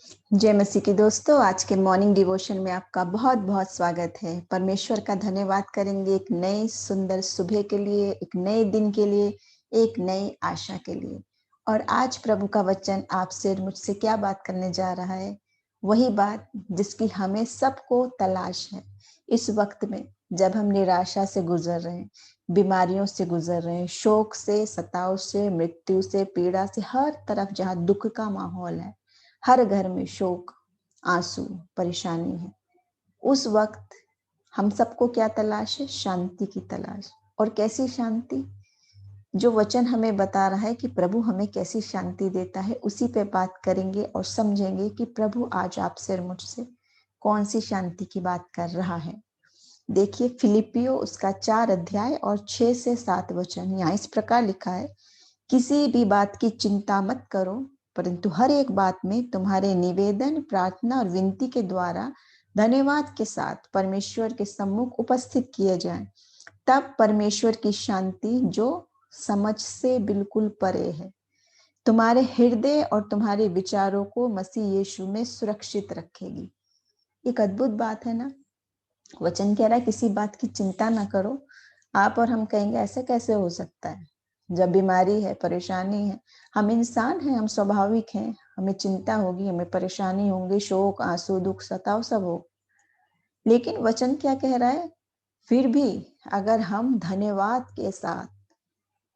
जय मसीह की दोस्तों, आज के मॉर्निंग डिवोशन में आपका बहुत बहुत स्वागत है। परमेश्वर का धन्यवाद करेंगे एक नई सुंदर सुबह के लिए, एक नए दिन के लिए, एक नई आशा के लिए। और आज प्रभु का वचन आपसे और मुझसे क्या बात करने जा रहा है, वही बात जिसकी हमें सबको तलाश है इस वक्त में, जब हम निराशा से गुजर रहे हैं, बीमारियों से गुजर रहे हैं, शोक से, सताव से, मृत्यु से, पीड़ा से, हर तरफ जहाँ दुख का माहौल है, हर घर में शोक, आंसू, परेशानी है। उस वक्त हम सबको क्या तलाश है? शांति की तलाश। और कैसी शांति? जो वचन हमें बता रहा है कि प्रभु हमें कैसी शांति देता है, उसी पे बात करेंगे और समझेंगे कि प्रभु आज आपसे और मुझसे कौन सी शांति की बात कर रहा है। देखिए, फिलिपियो उसका 4 अध्याय और 6 से 7 वचन यहाँ इस प्रकार लिखा है, किसी भी बात की चिंता मत करो, परंतु हर एक बात में तुम्हारे निवेदन, प्रार्थना और विनती के द्वारा धन्यवाद के साथ परमेश्वर के सम्मुख उपस्थित किए जाएं। तब परमेश्वर की शांति, जो समझ से बिल्कुल परे है, तुम्हारे हृदय और तुम्हारे विचारों को मसीह यीशु में सुरक्षित रखेगी। एक अद्भुत बात है ना। वचन कह रहा है किसी बात की चिंता ना करो। आप और हम कहेंगे ऐसे कैसे हो सकता है? जब बीमारी है, परेशानी है, हम इंसान हैं, हम स्वाभाविक हैं, हमें चिंता होगी, हमें परेशानी होंगी, शोक, आंसू, दुख, सताव सब हो। लेकिन वचन क्या कह रहा है? फिर भी अगर हम धन्यवाद के साथ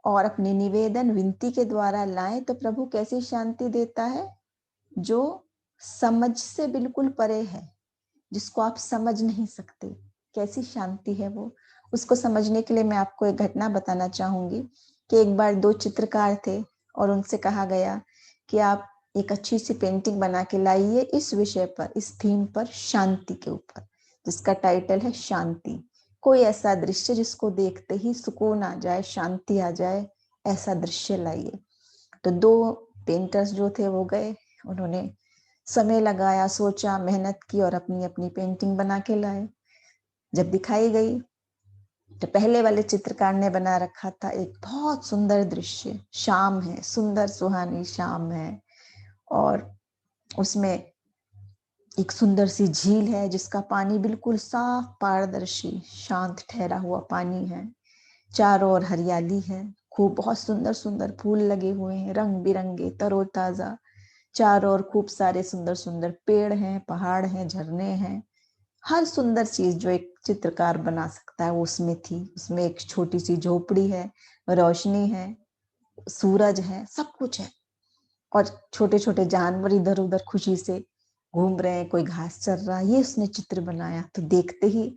और अपने निवेदन, विनती के द्वारा लाएं, तो प्रभु कैसी शांति देता है? जो समझ से बिल्कुल परे है, जिसको आप समझ नहीं सकते। कैसी शांति है वो? उसको समझने के लिए मैं आपको एक घटना बताना चाहूंगी कि एक बार 2 चित्रकार थे और उनसे कहा गया कि आप एक अच्छी सी पेंटिंग बना के लाइए इस विषय पर, इस थीम पर, शांति के ऊपर, जिसका टाइटल है शांति। कोई ऐसा दृश्य जिसको देखते ही सुकून आ जाए, शांति आ जाए, ऐसा दृश्य लाइए। तो 2 पेंटर्स जो थे वो गए, उन्होंने समय लगाया, सोचा, मेहनत की और अपनी अपनी पेंटिंग बना के लाए। जब दिखाई गई तो पहले वाले चित्रकार ने बना रखा था एक बहुत सुंदर दृश्य, शाम है, सुंदर सुहानी शाम है, और उसमें एक सुंदर सी झील है जिसका पानी बिल्कुल साफ, पारदर्शी, शांत ठहरा हुआ पानी है। चारों ओर हरियाली है, खूब बहुत सुंदर सुंदर फूल लगे हुए हैं, रंग बिरंगे, तरोताजा। चारों ओर खूब सारे सुंदर सुंदर पेड़ हैं, पहाड़ हैं, झरने हैं। हर सुंदर चीज जो एक चित्रकार बना सकता है वो उसमें थी। उसमें एक छोटी सी झोपड़ी है, रोशनी है, सूरज है, सब कुछ है। और छोटे छोटे जानवर इधर उधर खुशी से घूम रहे हैं, कोई घास चर रहा है। ये उसने चित्र बनाया तो देखते ही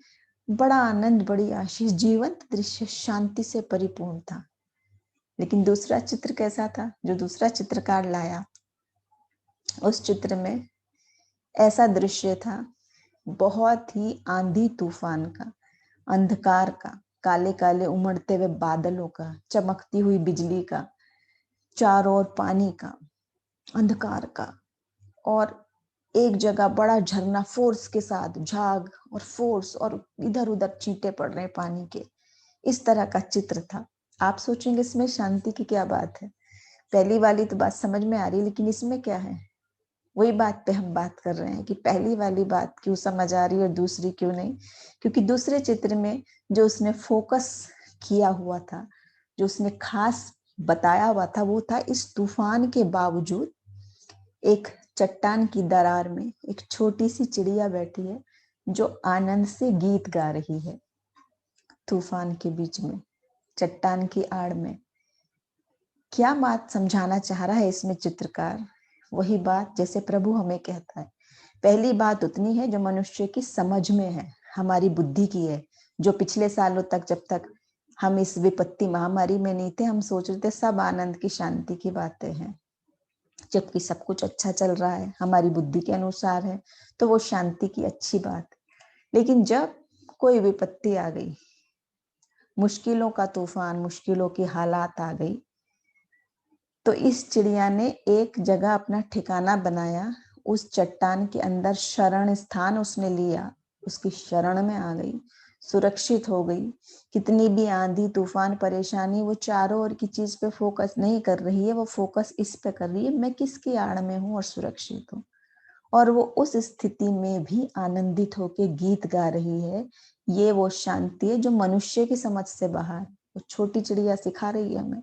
बड़ा आनंद, बड़ी आशीष, जीवंत दृश्य, शांति से परिपूर्ण था। लेकिन दूसरा चित्र कैसा था जो दूसरा चित्रकार लाया? उस चित्र में ऐसा दृश्य था, बहुत ही आंधी तूफान का, अंधकार का, काले काले उमड़ते हुए बादलों का, चमकती हुई बिजली का, चारों ओर पानी का, अंधकार का, और एक जगह बड़ा झरना फोर्स के साथ, झाग और फोर्स, और इधर उधर छींटे पड़ रहे पानी के। इस तरह का चित्र था। आप सोचेंगे इसमें शांति की क्या बात है? पहली वाली तो बात समझ में आ रही, लेकिन इसमें क्या है? वही बात पे हम बात कर रहे हैं कि पहली वाली बात क्यों समझ आ रही और दूसरी क्यों नहीं। क्योंकि दूसरे चित्र में जो उसने फोकस किया हुआ था, जो उसने खास बताया हुआ था, वो था इस तूफान के बावजूद एक चट्टान की दरार में एक छोटी सी चिड़िया बैठी है जो आनंद से गीत गा रही है। तूफान के बीच में, चट्टान की आड़ में। क्या बात समझाना चाह रहा है इसमें चित्रकार? वही बात जैसे प्रभु हमें कहता है। पहली बात उतनी है जो मनुष्य की समझ में है, हमारी बुद्धि की है, जो पिछले सालों तक, जब तक हम इस विपत्ति महामारी में नहीं थे, हम सोच रहे थे सब आनंद की, शांति की बातें हैं, जबकि सब कुछ अच्छा चल रहा है, हमारी बुद्धि के अनुसार है, तो वो शांति की अच्छी बात। लेकिन जब कोई विपत्ति आ गई, मुश्किलों का तूफान, मुश्किलों की हालात आ गई, तो इस चिड़िया ने एक जगह अपना ठिकाना बनाया, उस चट्टान के अंदर शरण स्थान उसने लिया, उसकी शरण में आ गई, सुरक्षित हो गई। कितनी भी आंधी, तूफान, परेशानी, वो चारों ओर की चीज पे फोकस नहीं कर रही है, वो फोकस इस पे कर रही है, मैं किसकी आड़ में हूँ और सुरक्षित हूँ। और वो उस स्थिति में भी आनंदित होकर गीत गा रही है। ये वो शांति है जो मनुष्य की समझ से बाहर। वो छोटी चिड़िया सिखा रही है हमें,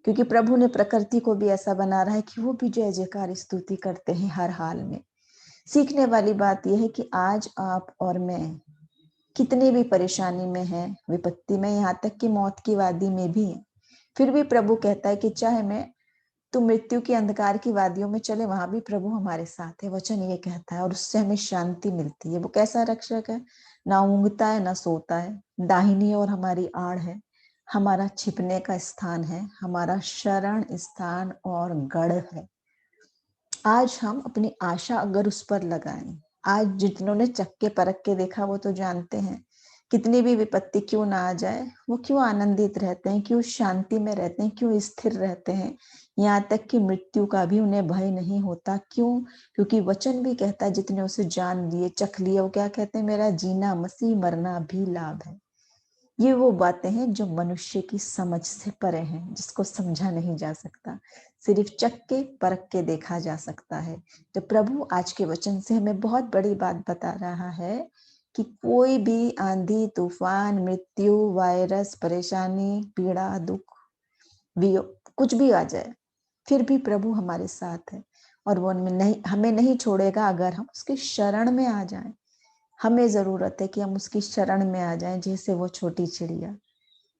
क्योंकि प्रभु ने प्रकृति को भी ऐसा बना रहा है कि वो भी जय जयकार स्तुति करते हैं हर हाल में। सीखने वाली बात यह है कि आज आप और मैं कितनी भी परेशानी में है, विपत्ति में, यहाँ तक कि मौत की वादी में भी है, फिर भी प्रभु कहता है कि चाहे मैं तो मृत्यु की अंधकार की वादियों में चले, वहां भी प्रभु हमारे साथ है। वचन ये कहता है और उससे हमें शांति मिलती है। वो कैसा रक्षक है, ना ऊँघता है ना सोता है, दाहिनी ओर हमारी आड़ है, हमारा छिपने का स्थान है, हमारा शरण स्थान और गढ़ है। आज हम अपनी आशा अगर उस पर लगाएं, आज जितनों ने चक्के परख के देखा वो तो जानते हैं, कितनी भी विपत्ति क्यों ना आ जाए, वो क्यों आनंदित रहते हैं, क्यों शांति में रहते हैं, क्यों स्थिर रहते हैं, यहाँ तक कि मृत्यु का भी उन्हें भय नहीं होता। क्यों? क्योंकि वचन भी कहता है जितने उसे जान लिए, चख लिए, वो क्या कहते हैं, मेरा जीना मसीह, मरना भी लाभ है। ये वो बातें हैं जो मनुष्य की समझ से परे हैं, जिसको समझा नहीं जा सकता, सिर्फ चख के परख के देखा जा सकता है। तो प्रभु आज के वचन से हमें बहुत बड़ी बात बता रहा है कि कोई भी आंधी, तूफान, मृत्यु, वायरस, परेशानी, पीड़ा, दुख, कुछ भी आ जाए, फिर भी प्रभु हमारे साथ है और वो हमें नहीं छोड़ेगा अगर हम उसके शरण में आ जाएं। हमें जरूरत है कि हम उसकी शरण में आ जाएं, जैसे वो छोटी चिड़िया।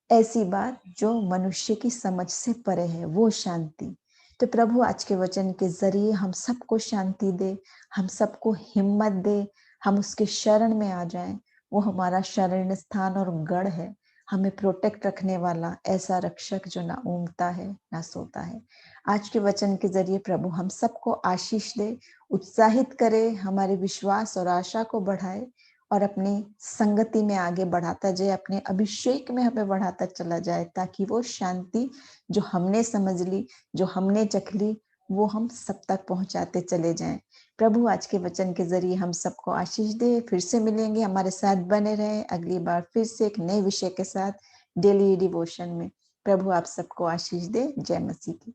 ऐसी बात जो मनुष्य की समझ से परे है, वो शांति। तो प्रभु आज के वचन के जरिए हम सबको शांति दे, हम सबको हिम्मत दे, हम उसके शरण में आ जाएं। वो हमारा शरण स्थान और गढ़ है, हमें प्रोटेक्ट रखने वाला ऐसा रक्षक जो ना ऊँघता है ना सोता है। आज के वचन के जरिए प्रभु हम सबको आशीष दे, उत्साहित करे, हमारे विश्वास और आशा को बढ़ाए और अपनी संगति में आगे बढ़ाता जाए, अपने अभिषेक में हमें बढ़ाता चला जाए, ताकि वो शांति जो हमने समझ ली, जो हमने चख ली, वो हम सब तक पहुंचाते चले जाएं। प्रभु आज के वचन के जरिए हम सबको आशीष दे। फिर से मिलेंगे, हमारे साथ बने रहें अगली बार फिर से एक नए विषय के साथ डेली डिवोशन में। प्रभु आप सबको आशीष दे। जय मसीह की।